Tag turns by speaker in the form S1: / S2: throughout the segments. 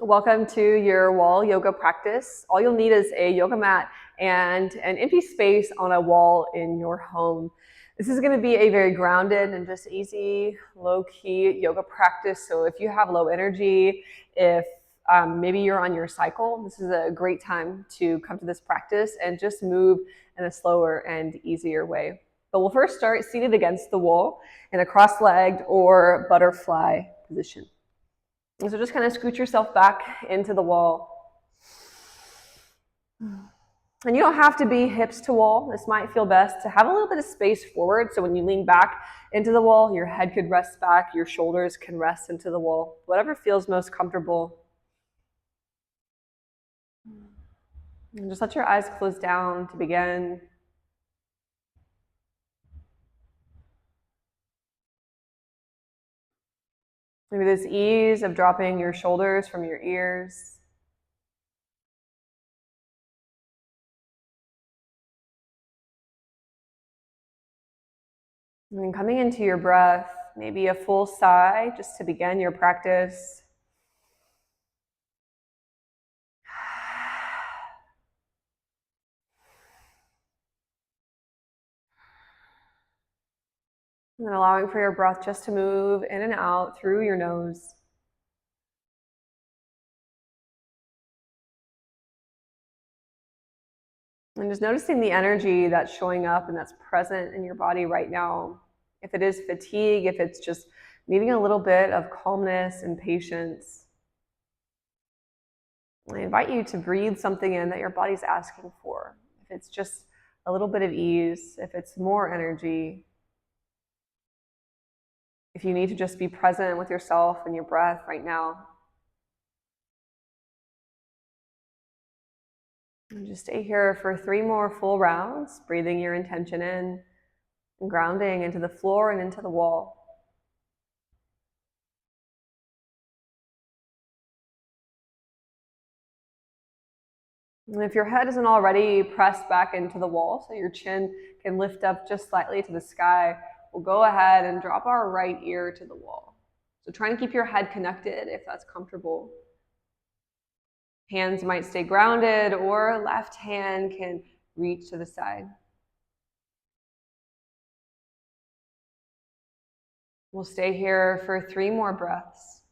S1: Welcome to your wall yoga practice. All you'll need is a yoga mat and an empty space on a wall in your home. This is going to be a very grounded and just easy, low-key yoga practice. So if you have low energy, if maybe you're on your cycle, this is a great time to come to this practice and just move in a slower and easier way. But we'll first start seated against the wall in a cross-legged or butterfly position. And so just kind of scoot yourself back into the wall. And you don't have to be hips to wall. This might feel best to have a little bit of space forward. So when you lean back into the wall, your head could rest back, your shoulders can rest into the wall, whatever feels most comfortable. And just let your eyes close down to begin. Maybe this ease of dropping your shoulders from your ears. And then coming into your breath, maybe a full sigh just to begin your practice. And then allowing for your breath just to move in and out through your nose. And just noticing the energy that's showing up and that's present in your body right now. If it is fatigue, if it's just needing a little bit of calmness and patience. I invite you to breathe something in that your body's asking for. If it's just a little bit of ease, if it's more energy, if you need to just be present with yourself and your breath right now. And just stay here for 3 more full rounds, breathing your intention in and grounding into the floor and into the wall. And if your head isn't already pressed back into the wall, so your chin can lift up just slightly to the sky, we'll go ahead and drop our right ear to the wall. So try and keep your head connected if that's comfortable. Hands might stay grounded, or left hand can reach to the side. We'll stay here for 3 more breaths.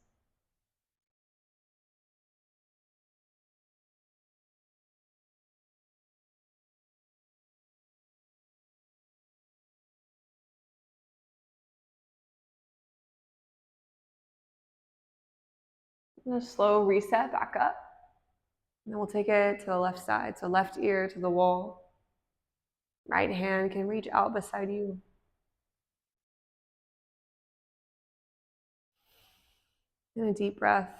S1: And a slow reset back up. And then we'll take it to the left side. So left ear to the wall. Right hand can reach out beside you. And a deep breath.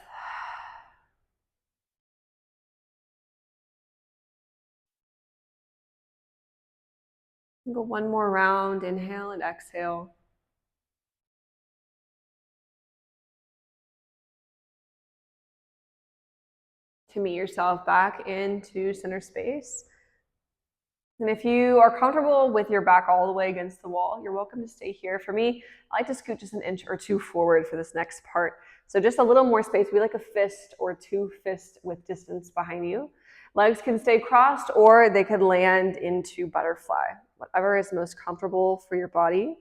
S1: Go 1 more round, inhale and exhale. To meet yourself back into center space. And if you are comfortable with your back all the way against the wall, you're welcome to stay here. For me, I like to scoot just an inch or 2 forward for this next part. So just a little more space. We like a fist or 2 fists with distance behind you. Legs can stay crossed or they could land into butterfly, whatever is most comfortable for your body. And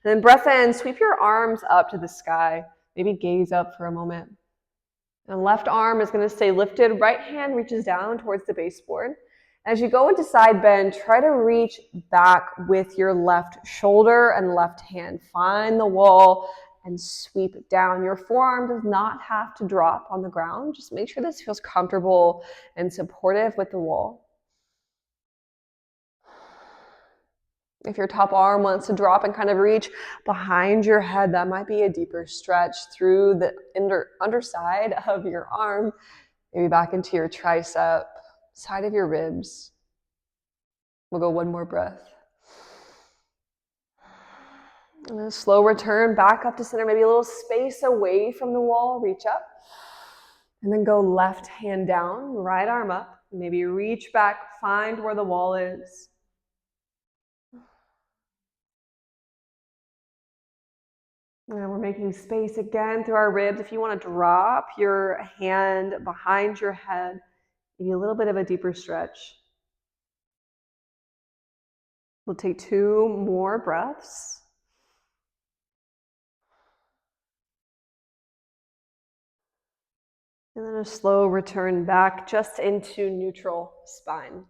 S1: then breath in, sweep your arms up to the sky. Maybe gaze up for a moment. And left arm is going to stay lifted. Right hand reaches down towards the baseboard. As you go into side bend, try to reach back with your left shoulder and left hand. Find the wall and sweep it down. Your forearm does not have to drop on the ground. Just make sure this feels comfortable and supportive with the wall. If your top arm wants to drop and kind of reach behind your head, that might be a deeper stretch through the underside of your arm, maybe back into your tricep, side of your ribs. We'll go 1 more breath. And then a slow return back up to center, maybe a little space away from the wall, reach up. And then go left hand down, right arm up, maybe reach back, find where the wall is. And we're making space again through our ribs. If you want to drop your hand behind your head, maybe a little bit of a deeper stretch. We'll take 2 more breaths. And then a slow return back just into neutral spine.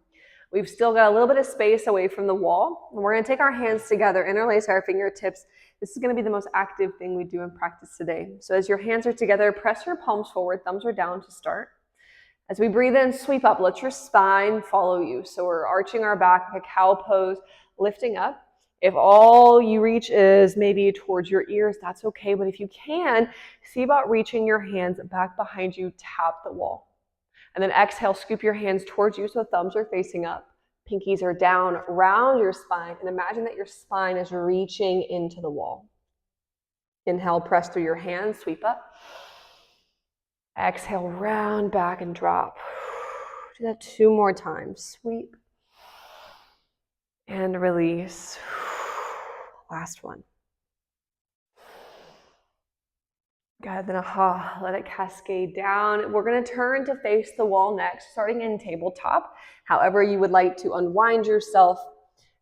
S1: We've still got a little bit of space away from the wall. And we're going to take our hands together, interlace our fingertips. This is going to be the most active thing we do in practice today. So as your hands are together, press your palms forward, thumbs are down to start. As we breathe in, sweep up, let your spine follow you. So we're arching our back like a cow pose, lifting up. If all you reach is maybe towards your ears, that's okay. But if you can, see about reaching your hands back behind you, tap the wall. And then exhale, scoop your hands towards you so thumbs are facing up. Pinkies are down, round your spine, and imagine that your spine is reaching into the wall. Inhale, press through your hands, sweep up. Exhale, round back and drop. Do that 2 more times. Sweep and release. Last one. Good, then let it cascade down. We're going to turn to face the wall next, starting in tabletop. However you would like to unwind yourself.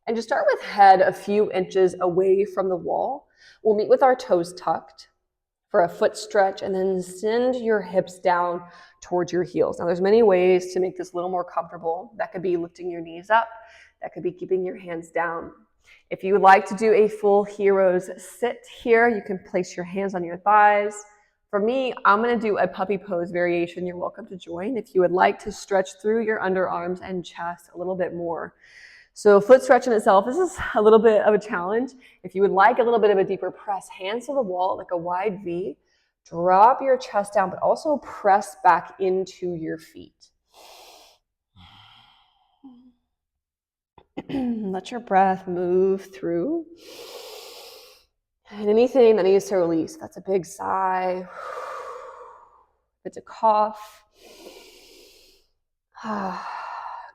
S1: And just start with head a few inches away from the wall. We'll meet with our toes tucked for a foot stretch, and then send your hips down towards your heels. Now there's many ways to make this a little more comfortable. That could be lifting your knees up. That could be keeping your hands down. If you would like to do a full hero's sit here, you can place your hands on your thighs. For me, I'm going to do a puppy pose variation. You're welcome to join if you would like to stretch through your underarms and chest a little bit more. So foot stretch in itself, this is a little bit of a challenge. If you would like a little bit of a deeper press, hands to the wall like a wide V, drop your chest down, but also press back into your feet. Let your breath move through. And anything that needs to release, that's a big sigh. If it's a cough.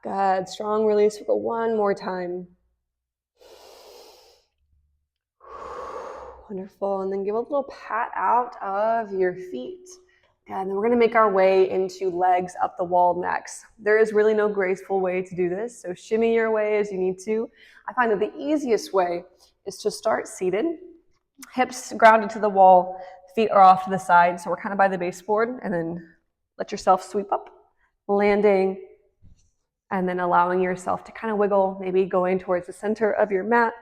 S1: Good, strong release. We'll go 1 more time. Wonderful, and then give a little pat out of your feet. And then we're gonna make our way into legs up the wall next. There is really no graceful way to do this, so shimmy your way as you need to. I find that the easiest way is to start seated, hips grounded to the wall, feet are off to the side, so we're kind of by the baseboard, and then let yourself sweep up, landing, and then allowing yourself to kind of wiggle, maybe going towards the center of your mat.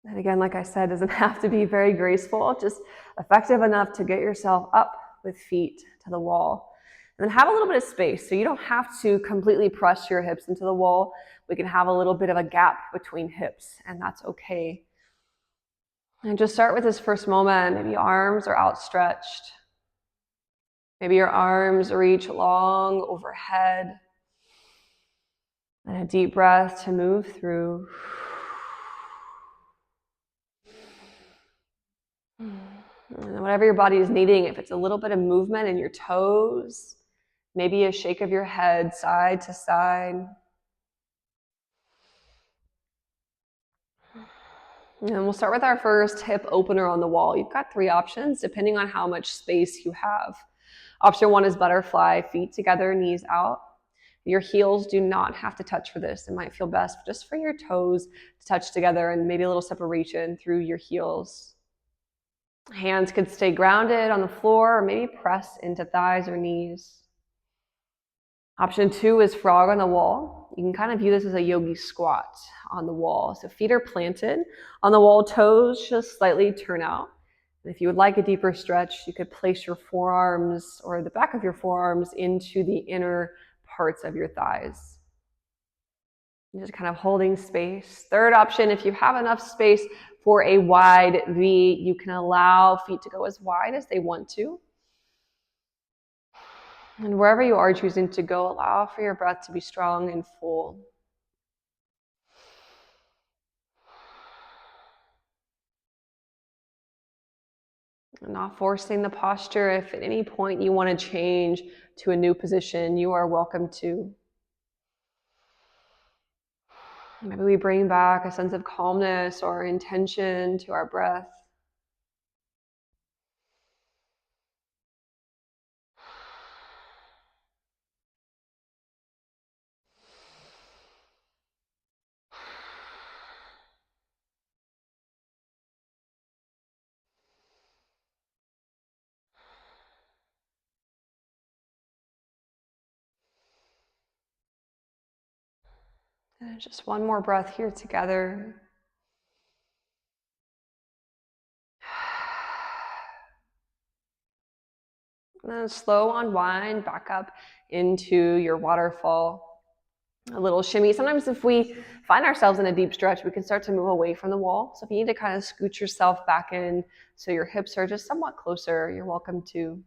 S1: And again, like I said, doesn't have to be very graceful, just effective enough to get yourself up with feet to the wall. And then have a little bit of space. So you don't have to completely press your hips into the wall. We can have a little bit of a gap between hips, and that's okay. And just start with this first moment. Maybe arms are outstretched. Maybe your arms reach long overhead. And a deep breath to move through. And whatever your body is needing, if it's a little bit of movement in your toes, maybe a shake of your head side to side. And we'll start with our first hip opener on the wall. You've got 3 options depending on how much space you have. Option 1 is butterfly, feet together, knees out. Your heels do not have to touch for this. It might feel best just for your toes to touch together and maybe a little separation through your heels. Hands could stay grounded on the floor or maybe press into thighs or knees. Option 2 is frog on the wall. You can kind of view this as a yogi squat on the wall. So feet are planted on the wall, toes just slightly turn out. And if you would like a deeper stretch, you could place your forearms or the back of your forearms into the inner parts of your thighs. You're just kind of holding space. Third option, if you have enough space for a wide V, you can allow feet to go as wide as they want to. And wherever you are choosing to go, allow for your breath to be strong and full. And not forcing the posture. If at any point you want to change to a new position, you are welcome to. Maybe we bring back a sense of calmness or intention to our breath. And just one more breath here together. And then slow unwind back up into your waterfall. A little shimmy. Sometimes if we find ourselves in a deep stretch, we can start to move away from the wall. So if you need to kind of scoot yourself back in so your hips are just somewhat closer, you're welcome to.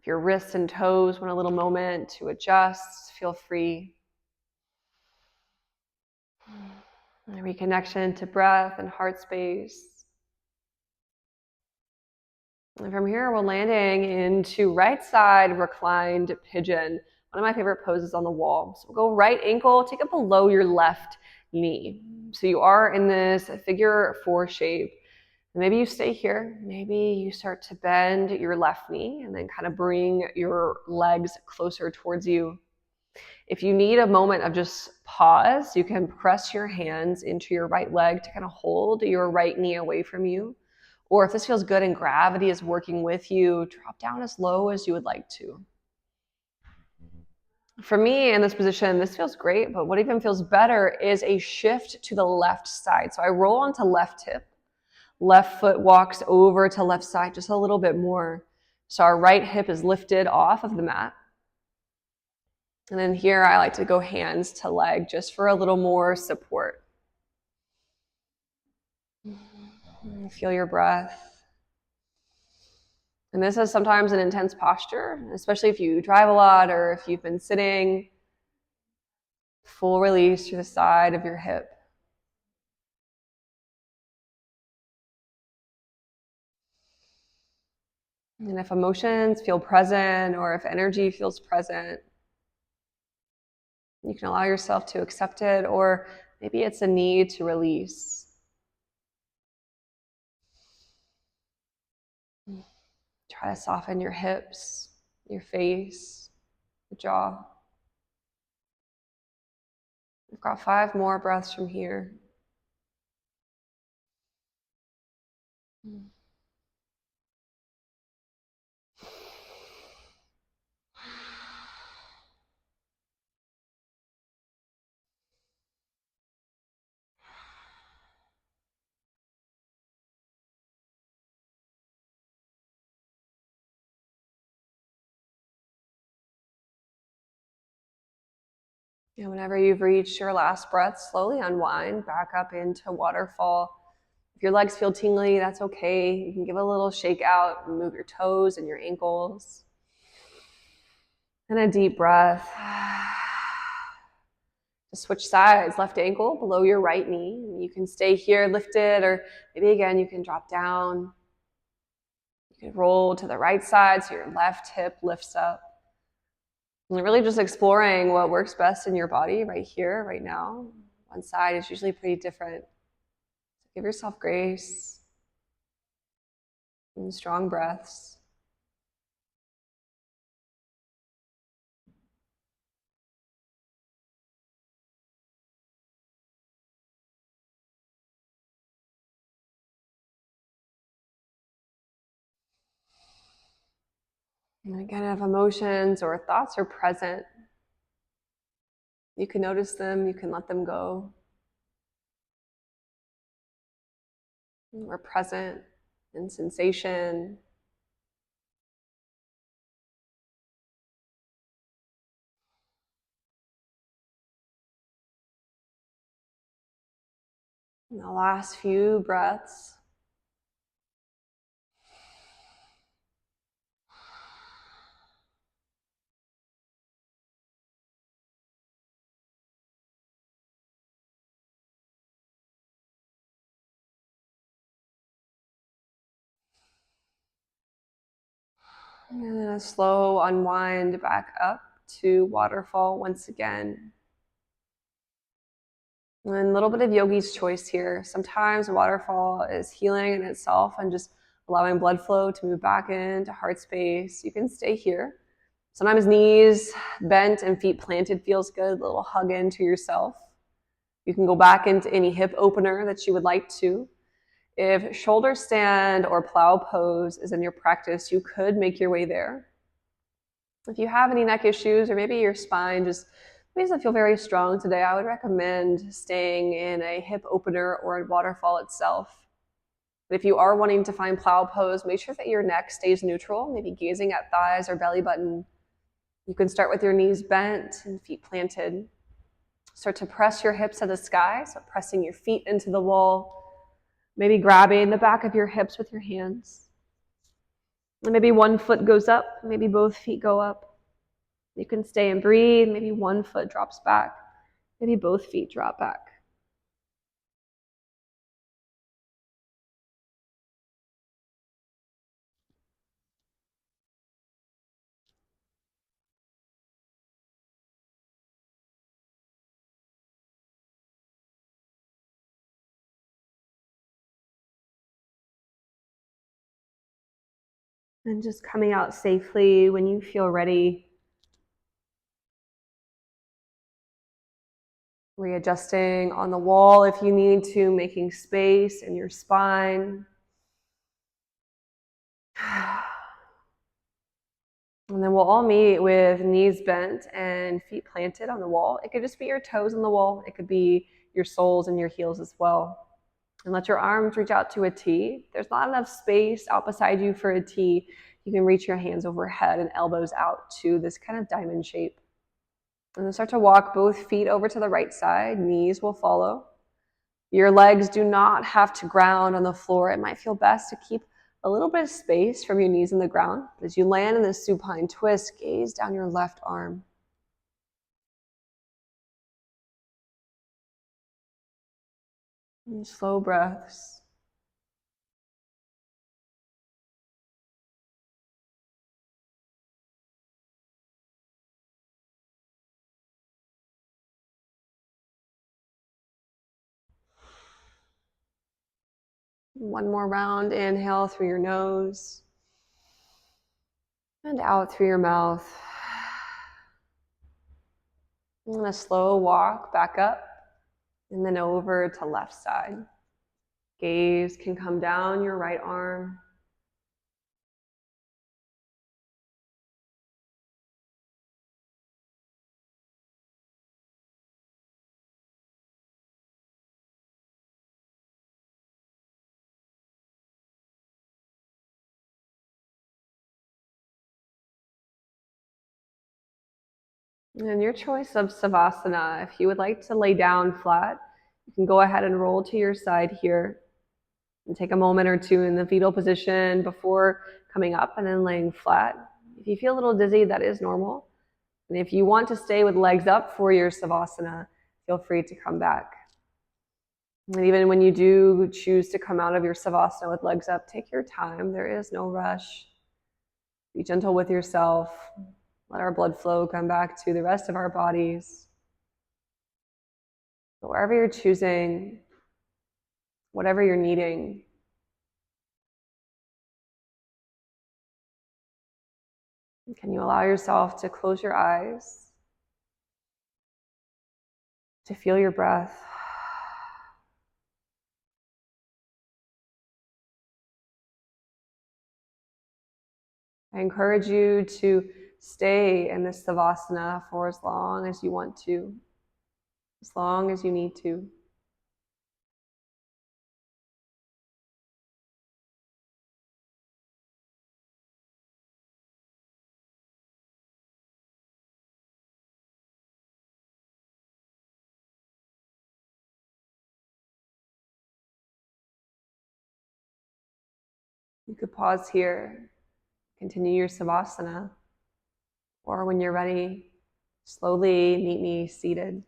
S1: If your wrists and toes want a little moment to adjust, feel free. And a reconnection to breath and heart space. And from here, we're landing into right side reclined pigeon, one of my favorite poses on the wall. So we'll go right ankle, take it below your left knee. So you are in this figure 4 shape. Maybe you stay here. Maybe you start to bend your left knee and then kind of bring your legs closer towards you. If you need a moment of just pause, you can press your hands into your right leg to kind of hold your right knee away from you. Or if this feels good and gravity is working with you, drop down as low as you would like to. For me in this position, this feels great, but what even feels better is a shift to the left side. So I roll onto left hip. Left foot walks over to left side just a little bit more. So our right hip is lifted off of the mat. And then here I like to go hands to leg just for a little more support. Feel your breath. And this is sometimes an intense posture, especially if you drive a lot or if you've been sitting. Full release to the side of your hip. And if emotions feel present or if energy feels present, you can allow yourself to accept it, or maybe it's a need to release. Try to soften your hips, your face, the jaw. We've got 5 more breaths from here. And whenever you've reached your last breath, slowly unwind back up into waterfall. If your legs feel tingly, that's okay. You can give a little shake out and move your toes and your ankles. And a deep breath. Just switch sides, left ankle below your right knee. You can stay here lifted, or maybe again you can drop down. You can roll to the right side so your left hip lifts up. And really just exploring what works best in your body right here, right now. One side is usually pretty different. So give yourself grace and strong breaths. And again, if emotions or thoughts are present, you can notice them, you can let them go. We're present in sensation. And the last few breaths. And then a slow unwind back up to waterfall once again. And a little bit of yogi's choice here. Sometimes a waterfall is healing in itself and just allowing blood flow to move back into heart space. You can stay here. Sometimes knees bent and feet planted feels good. A little hug into yourself. You can go back into any hip opener that you would like to. If shoulder stand or plow pose is in your practice, you could make your way there. If you have any neck issues or maybe your spine just doesn't feel very strong today, I would recommend staying in a hip opener or a waterfall itself. But if you are wanting to find plow pose, make sure that your neck stays neutral, maybe gazing at thighs or belly button. You can start with your knees bent and feet planted. Start to press your hips to the sky, so pressing your feet into the wall, maybe grabbing the back of your hips with your hands. And maybe one foot goes up, maybe both feet go up. You can stay and breathe. Maybe one foot drops back. Maybe both feet drop back. And just coming out safely when you feel ready. Readjusting on the wall if you need to, making space in your spine. And then we'll all meet with knees bent and feet planted on the wall. It could just be your toes on the wall. It could be your soles and your heels as well. And let your arms reach out to a T. There's not enough space out beside you for a T. You can reach your hands overhead and elbows out to this kind of diamond shape. And then start to walk both feet over to the right side. Knees will follow. Your legs do not have to ground on the floor. It might feel best to keep a little bit of space from your knees in the ground. As you land in this supine twist, gaze down your left arm. And slow breaths. One more round. Inhale through your nose and out through your mouth. And a slow walk back up and then over to left side. Gaze can come down your right arm. And your choice of Savasana, if you would like to lay down flat, you can go ahead and roll to your side here and take a moment or two in the fetal position before coming up and then laying flat. If you feel a little dizzy, that is normal. And if you want to stay with legs up for your Savasana, feel free to come back. And even when you do choose to come out of your Savasana with legs up, take your time. There is no rush. Be gentle with yourself. Let our blood flow come back to the rest of our bodies. But wherever you're choosing, whatever you're needing, can you allow yourself to close your eyes, to feel your breath? I encourage you to stay in this Savasana for as long as you want to, as long as you need to. You could pause here, continue your Savasana, or when you're ready, slowly meet me seated.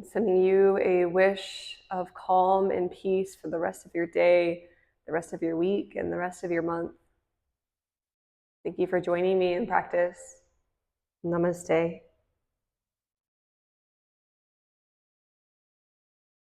S1: Sending you a wish of calm and peace for the rest of your day, the rest of your week, and the rest of your month. Thank you for joining me in practice. Namaste.